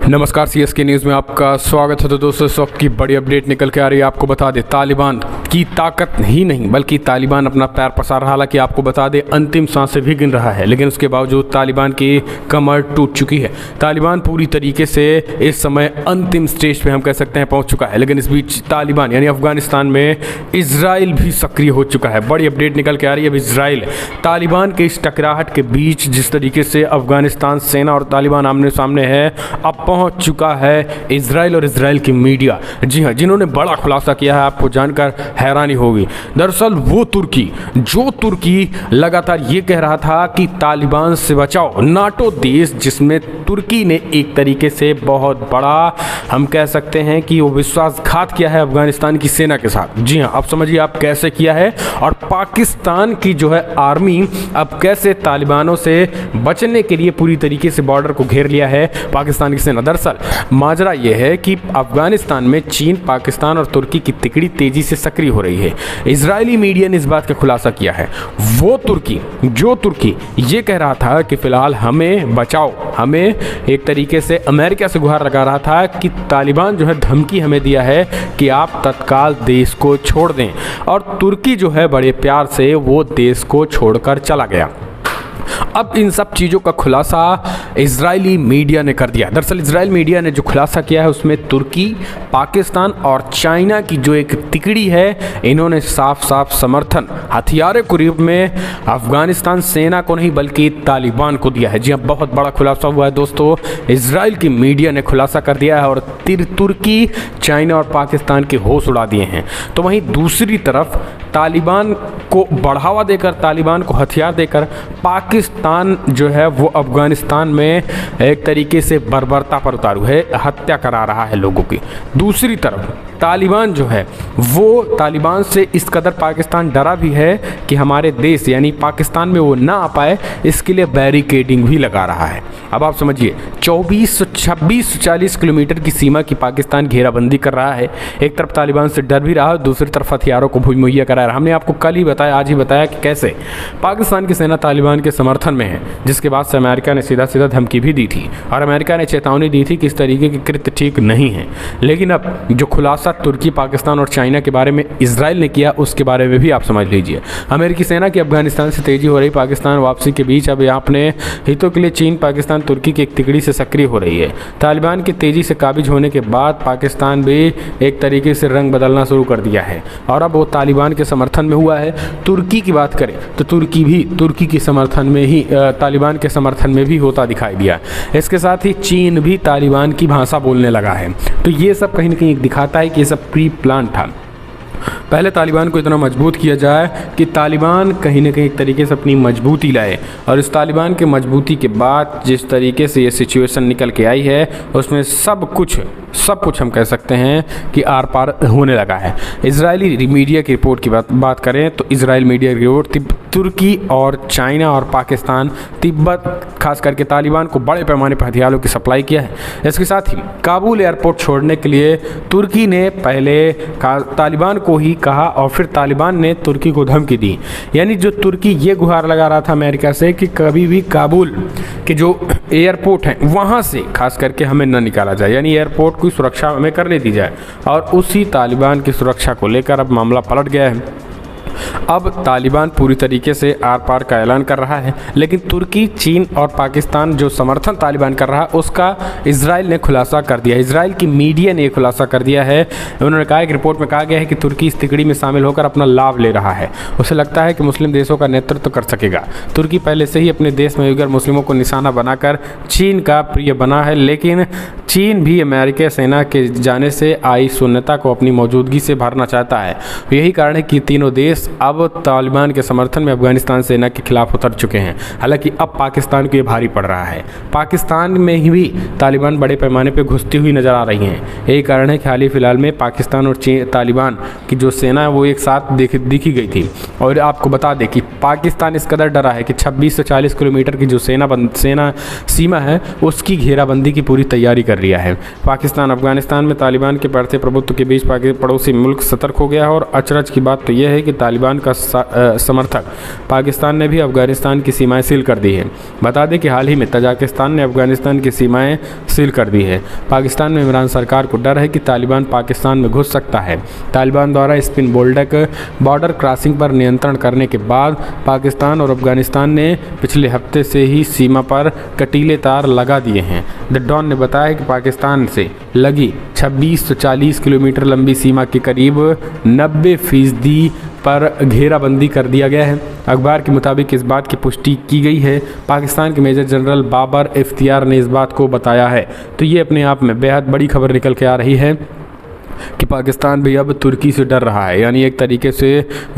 नमस्कार, CSK news में आपका स्वागत है। तो दोस्तों, इस वक्त की बड़ी अपडेट निकल के आ रही है। आपको बता दें, तालिबान की ताकत ही नहीं बल्कि तालिबान अपना पैर पसार रहा। हालांकि आपको बता दें, अंतिम सांसें भी गिन रहा है, लेकिन उसके बावजूद तालिबान की कमर टूट चुकी है। तालिबान पूरी तरीके से इस समय अंतिम स्टेज पे हम कह सकते हैं पहुंच चुका है। लेकिन इस बीच तालिबान यानी अफगानिस्तान में इजराइल भी सक्रिय हो चुका है। बड़ी अपडेट निकल के आ रही है। अब इजराइल तालिबान के इस टकराहट के बीच जिस तरीके से अफगानिस्तान सेना और तालिबान आमने सामने है, अब पहुंच चुका है इजराइल और इजराइल की मीडिया। जी हां, जिन्होंने बड़ा खुलासा किया है, आपको जानकर हैरानी होगी। दरअसल वो तुर्की लगातार ये कह रहा था कि तालिबान से बचाओ, नाटो देश जिसमें तुर्की ने एक तरीके से बहुत बड़ा हम कह सकते हैं कि वो विश्वासघात किया है अफगानिस्तान की सेना के साथ। जी हां, अब समझिए आप कैसे किया है। और पाकिस्तान की जो है आर्मी अब कैसे तालिबानों से बचने के लिए पूरी तरीके से बॉर्डर को घेर लिया है पाकिस्तान की सेना। दरअसल माजरा यह है कि अफगानिस्तान में चीन, पाकिस्तान और तुर्की की तिकड़ी तेजी से सक्रिय हो रही है। इजरायली मीडिया ने इस बात का खुलासा किया है। वो तुर्की ये कह रहा था कि फिलहाल हमें बचाओ, हमें एक तरीके से अमेरिका से गुहार लगा रहा था कि तालिबान जो है धमकी हमें दिया है कि आप तत्काल देश को छोड़ दें। और तुर्की जो है बड़े प्यार से वो देश को छोड़कर चला गया। अब इन सब चीज़ों का खुलासा इजरायली मीडिया ने कर दिया। दरअसल इजराइल मीडिया ने जो खुलासा किया है उसमें तुर्की, पाकिस्तान और चाइना की जो एक तिकड़ी है, इन्होंने साफ साफ समर्थन हथियारों के रूप में अफगानिस्तान सेना को नहीं बल्कि तालिबान को दिया है। जी हाँ, बहुत बड़ा खुलासा हुआ है दोस्तों। इजराइल की मीडिया ने खुलासा कर दिया है और तुर्की, चाइना और पाकिस्तान के होश उड़ा दिए हैं। तो वहीं दूसरी तरफ तालिबान को बढ़ावा देकर, तालिबान को हथियार देकर पाकिस्तान जो है वो अफगानिस्तान में एक तरीके से बर्बरता पर उतारू है, हत्या करा रहा है लोगों की। दूसरी तरफ तालिबान जो है वो तालिबान से इस कदर पाकिस्तान डरा भी है कि हमारे देश यानी पाकिस्तान में वो ना आ पाए, इसके लिए बैरिकेडिंग भी लगा रहा है। अब आप समझिए, 2640 किलोमीटर की सीमा की पाकिस्तान घेराबंदी कर रहा है। एक तरफ तालिबान से डर भी रहा है, दूसरी तरफ हथियारों को भी मुहैया करा रहा है। हमने आपको कल ही बताया, आज ही बताया कि कैसे पाकिस्तान की सेना तालिबान के समर्थन में है, जिसके बाद से अमेरिका ने सीधा धमकी भी दी थी और अमेरिका ने चेतावनी दी थी कि इस तरीके के कृत्य ठीक नहीं है। लेकिन अब जो खुलासा तुर्की, पाकिस्तान और चाइना के बारे में इजराइल ने किया, उसके बारे में भी आप समझ लीजिए। अमेरिकी सेना की अफगानिस्तान से तेजी हो रही, पाकिस्तान वापसी के बीच अब अपने हितों के लिए चीन, पाकिस्तान, तुर्की की एक तिकड़ी से सक्रिय हो रही है। तालिबान की तेजी से काबिज होने के बाद पाकिस्तान भी एक तरीके से रंग बदलना शुरू कर दिया है और अब वो तालिबान के समर्थन में हुआ है। तुर्की की बात करें तो तुर्की के समर्थन में ही, तालिबान के समर्थन में भी होता दिखाई दिया। इसके साथ ही चीन भी तालिबान की भाषा बोलने लगा है। तो ये सब कहीं ना कहीं दिखाता है कि ये सब प्री प्लान था। पहले तालिबान को इतना मजबूत किया जाए कि तालिबान कहीं ना कहीं एक तरीके से अपनी मजबूती लाए, और इस तालिबान के मजबूती के बाद जिस तरीके से ये सिचुएशन निकल के आई है उसमें सब कुछ हम कह सकते हैं कि आर पार होने लगा है। इजरायली मीडिया की रिपोर्ट की बात करें तो इजराइल मीडिया की रिपोर्ट तुर्की और चाइना और पाकिस्तान, तिब्बत खास करके तालिबान को बड़े पैमाने पर हथियारों की सप्लाई किया है। इसके साथ ही काबुल एयरपोर्ट छोड़ने के लिए तुर्की ने पहले तालिबान को ही कहा और फिर तालिबान ने तुर्की को धमकी दी। यानी जो तुर्की ये गुहार लगा रहा था अमेरिका से कि कभी भी काबुल के जो एयरपोर्ट हैं वहाँ से खास करके हमें न निकाला जाए, यानी एयरपोर्ट की सुरक्षा हमें करने दी जाए। और उसी तालिबान की सुरक्षा को लेकर अब मामला पलट गया है। अब तालिबान पूरी तरीके से आर पार का ऐलान कर रहा है, लेकिन तुर्की, चीन और पाकिस्तान जो समर्थन तालिबान कर रहा है उसका इजराइल ने खुलासा कर दिया। इजराइल की मीडिया ने खुलासा कर दिया है। उन्होंने कहा, एक रिपोर्ट में कहा गया है कि तुर्की इस तिकड़ी में शामिल होकर अपना लाभ ले रहा है। उसे लगता है कि मुस्लिम देशों का नेतृत्व कर सकेगा। तुर्की पहले से ही अपने देश में उइगर मुस्लिमों को निशाना बनाकर चीन का प्रिय बना है, लेकिन चीन भी अमेरिकी सेना के जाने से आई शून्यता को अपनी मौजूदगी से भरना चाहता है। यही कारण है कि तीनों देश अब तालिबान के समर्थन में अफगानिस्तान सेना के खिलाफ उतर चुके हैं। हालांकि अब पाकिस्तान को ये भारी पड़ रहा है। पाकिस्तान में ही भी तालिबान बड़े पैमाने पर घुसती हुई नजर आ रही हैं। यही कारण है कि हाल ही फिलहाल में पाकिस्तान और तालिबान की जो सेना है वो एक साथ दिखी गई थी। और आपको बता दें कि पाकिस्तान इस कदर डरा है कि 26 से 40 किलोमीटर की जो सेना सीमा है उसकी घेराबंदी की पूरी तैयारी कर लिया है। पाकिस्तान अफगानिस्तान में तालिबान के बढ़ते प्रभुत्व के बीच पड़ोसी मुल्क सतर्क हो गया है। और अचरज की बात तो यह है कि तालिबान का समर्थक पाकिस्तान ने भी अफगानिस्तान की सीमाएं सील कर दी है। बता दें कि हाल ही में तजाकिस्तान ने अफगानिस्तान की सीमाएं सील कर दी है। पाकिस्तान में इमरान सरकार को डर है कि तालिबान पाकिस्तान में घुस सकता है। तालिबान द्वारा स्पिन बोल्डक बॉर्डर क्रॉसिंग पर नियंत्रण करने के बाद पाकिस्तान और अफगानिस्तान ने पिछले हफ्ते से ही सीमा पर कटीले तार लगा दिए हैं। द डॉन ने बताया कि पाकिस्तान से लगी 2640 किलोमीटर लंबी सीमा के करीब 90% पर घेराबंदी कर दिया गया है। अखबार के मुताबिक इस बात की पुष्टि की गई है। पाकिस्तान के मेजर जनरल बाबर इफ्तियार ने इस बात को बताया है। तो ये अपने आप में बेहद बड़ी खबर निकल के आ रही है कि पाकिस्तान भी अब तुर्की से डर रहा है, यानी एक तरीके से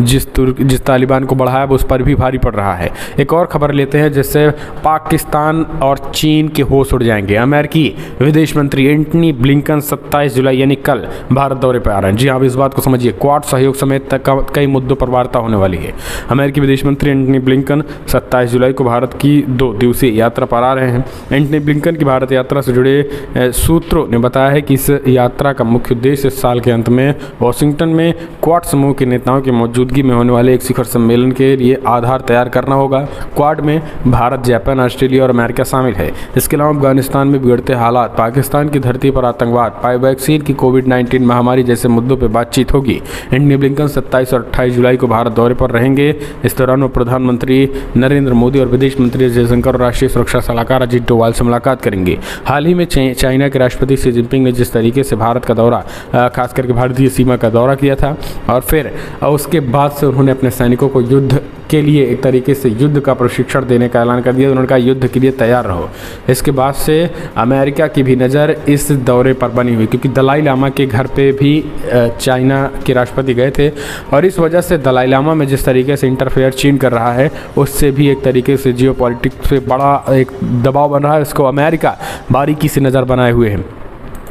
जिस तालिबान को बढ़ाया उस पर भी भारी पड़ रहा है। एक और खबर लेते हैं जिससे पाकिस्तान और चीन के होश उड़ जाएंगे। अमेरिकी विदेश मंत्री एंटनी ब्लिंकन 27 जुलाई यानी कल भारत दौरे पर आ रहे हैं। जी हाँ, इस बात को समझिए, क्वाड सहयोग समेत कई मुद्दों पर वार्ता होने वाली है। अमेरिकी विदेश मंत्री एंटनी ब्लिंकन 27 जुलाई को भारत की 2 दिवसीय यात्रा पर आ रहे हैं। एंटनी ब्लिंकन की भारत यात्रा से जुड़े सूत्रों ने बताया है कि इस यात्रा का मुख्य उद्देश्य इस साल के अंत में वॉशिंगटन में क्वाड समूह के नेताओं की मौजूदगी में होने वाले एक शिखर सम्मेलन के लिए आधार तैयार करना होगा। क्वाड में भारत, जापान, ऑस्ट्रेलिया और अमेरिका शामिल है। इसके अलावा अफगानिस्तान में बिगड़ते हालात, पाकिस्तान की धरती पर आतंकवाद, वैक्सीन की कोविड-19 महामारी जैसे मुद्दों पर बातचीत होगी। एंटनी ब्लिंकन 27 और 28 जुलाई को भारत दौरे पर रहेंगे। इस दौरान वो प्रधानमंत्री नरेंद्र मोदी और विदेश मंत्री जयशंकर और राष्ट्रीय सुरक्षा सलाहकार अजीत डोवाल से मुलाकात करेंगे। हाल ही में चाइना के राष्ट्रपति शी जिनपिंग ने जिस तरीके से भारत का दौरा, खास करके भारतीय सीमा का दौरा किया था और फिर उसके बाद से उन्होंने अपने सैनिकों को युद्ध के लिए एक तरीके से युद्ध का प्रशिक्षण देने का ऐलान कर दिया। उन्होंने कहा युद्ध के लिए तैयार रहो। इसके बाद से अमेरिका की भी नज़र इस दौरे पर बनी हुई, क्योंकि दलाई लामा के घर पे भी चाइना के राष्ट्रपति गए थे और इस वजह से दलाई लामा में जिस तरीके से इंटरफेयर चीन कर रहा है उससे भी एक तरीके से जियोपॉलिटिक्स पे बड़ा एक दबाव बन रहा है। इसको अमेरिका बारीकी से नज़र बनाए हुए है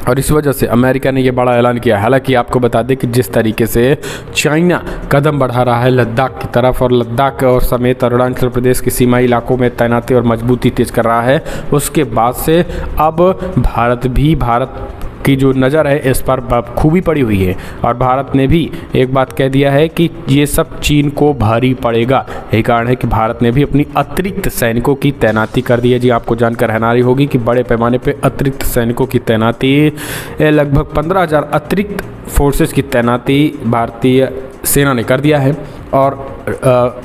और इस वजह से अमेरिका ने ये बड़ा ऐलान किया। हालांकि आपको बता दें कि जिस तरीके से चाइना कदम बढ़ा रहा है लद्दाख की तरफ और लद्दाख और समेत अरुणाचल प्रदेश के सीमाई इलाकों में तैनाती और मजबूती तेज कर रहा है, उसके बाद से अब भारत की जो नज़र है इस पर खूबी पड़ी हुई है और भारत ने भी एक बात कह दिया है कि ये सब चीन को भारी पड़ेगा। यही कारण है कि भारत ने भी अपनी अतिरिक्त सैनिकों की तैनाती कर दी है। जी, आपको जानकर हैरानी होगी कि बड़े पैमाने पे अतिरिक्त सैनिकों की तैनाती, लगभग 15,000 अतिरिक्त फोर्सेस की तैनाती भारतीय सेना ने कर दिया है। और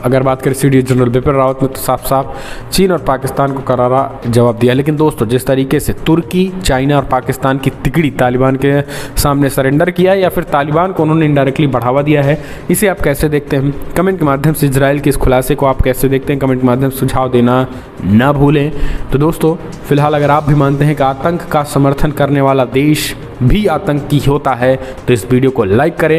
अगर बात करें CDS जनरल बिपिन रावत ने तो साफ साफ चीन और पाकिस्तान को करारा जवाब दिया। लेकिन दोस्तों, जिस तरीके से तुर्की, चाइना और पाकिस्तान की तिकड़ी तालिबान के सामने सरेंडर किया या फिर तालिबान को उन्होंने इनडायरेक्टली बढ़ावा दिया है, इसे आप कैसे देखते हैं? कमेंट के माध्यम से इजराइल के इस खुलासे को आप कैसे देखते हैं? कमेंट के माध्यम से सुझाव देना ना भूलें। तो दोस्तों, फिलहाल अगर आप भी मानते हैं कि आतंक का समर्थन करने वाला देश भी आतंकी होता है तो इस वीडियो को लाइक करें।